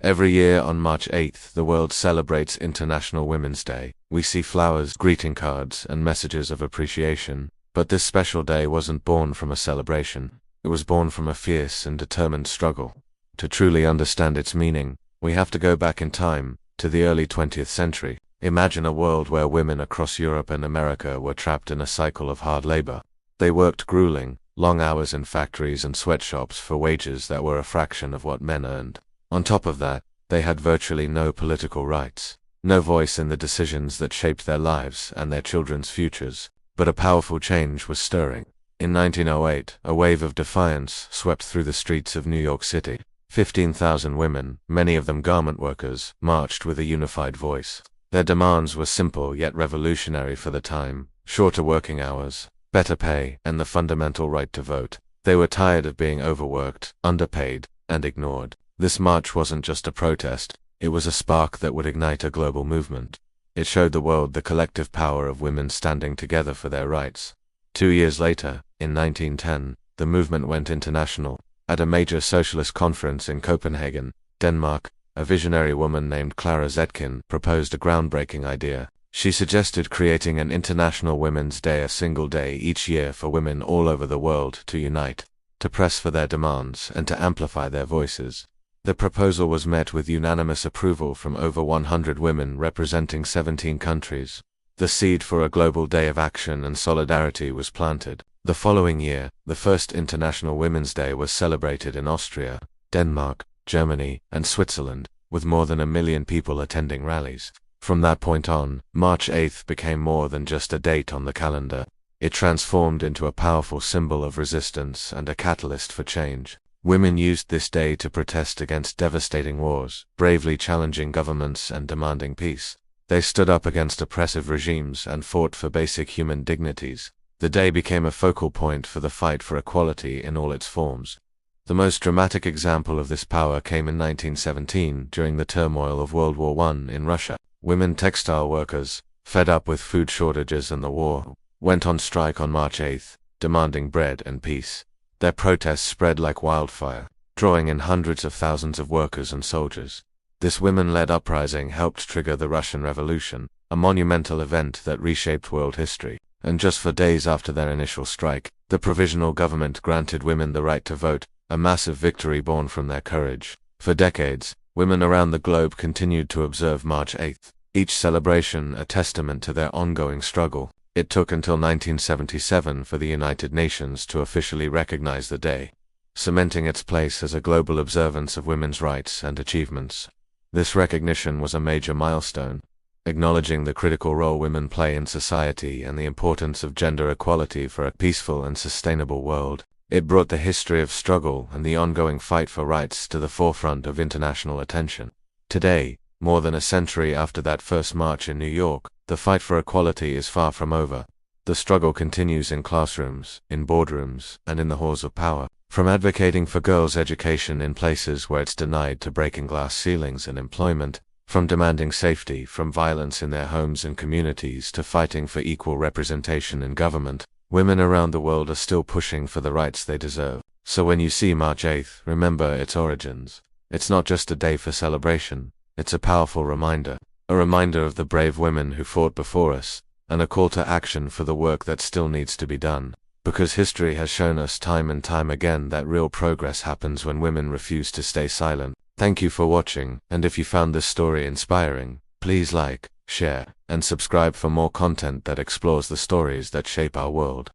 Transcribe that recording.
Every year on March 8th, the world celebrates International Women's Day. We see flowers, greeting cards, and messages of appreciation. But this special day wasn't born from a celebration. It was born from a fierce and determined struggle. To truly understand its meaning, we have to go back in time, to the early 20th century. Imagine a world where women across Europe and America were trapped in a cycle of hard labor. They worked grueling, long hours in factories and sweatshops for wages that were a fraction of what men earned. On top of that, they had virtually no political rights, no voice in the decisions that shaped their lives and their children's futures. But a powerful change was stirring. In 1908, a wave of defiance swept through the streets of New York City. 15,000 women, many of them garment workers, marched with a unified voice. Their demands were simple yet revolutionary for the time: shorter working hours, better pay, and the fundamental right to vote. They were tired of being overworked, underpaid, and ignored. This march wasn't just a protest, it was a spark that would ignite a global movement. It showed the world the collective power of women standing together for their rights. 2 years later, in 1910, the movement went international. At a major socialist conference in Copenhagen, Denmark, a visionary woman named Clara Zetkin proposed a groundbreaking idea. She suggested creating an International Women's Day, a single day each year for women all over the world to unite, to press for their demands, and to amplify their voices. The proposal was met with unanimous approval from over 100 women representing 17 countries. The seed for a global day of action and solidarity was planted. The following year, the first International Women's Day was celebrated in Austria, Denmark, Germany, and Switzerland, with more than 1 million people attending rallies. From that point on, March 8th became more than just a date on the calendar. It transformed into a powerful symbol of resistance and a catalyst for change. Women used this day to protest against devastating wars, bravely challenging governments and demanding peace. They stood up against oppressive regimes and fought for basic human dignities. The day became a focal point for the fight for equality in all its forms. The most dramatic example of this power came in 1917 during the turmoil of World War I in Russia. Women textile workers, fed up with food shortages and the war, went on strike on March 8th, demanding bread and peace. Their protests spread like wildfire, drawing in hundreds of thousands of workers and soldiers. This women-led uprising helped trigger the Russian Revolution, a monumental event that reshaped world history. And just 4 days after their initial strike, the provisional government granted women the right to vote, a massive victory born from their courage. For decades, women around the globe continued to observe March 8th, each celebration a testament to their ongoing struggle. It took until 1977 for the United Nations to officially recognize the day, cementing its place as a global observance of women's rights and achievements. This recognition was a major milestone, acknowledging the critical role women play in society and the importance of gender equality for a peaceful and sustainable world. It brought the history of struggle and the ongoing fight for rights to the forefront of international attention. Today, more than a century after that first march in New York, the fight for equality is far from over. The struggle continues in classrooms, in boardrooms, and in the halls of power. From advocating for girls' education in places where it's denied to breaking glass ceilings in employment, from demanding safety from violence in their homes and communities to fighting for equal representation in government, women around the world are still pushing for the rights they deserve. So when you see March 8th, remember its origins. It's not just a day for celebration, it's a powerful reminder. A reminder of the brave women who fought before us, and a call to action for the work that still needs to be done. Because history has shown us time and time again that real progress happens when women refuse to stay silent. Thank you for watching, and if you found this story inspiring, please like, share, and subscribe for more content that explores the stories that shape our world.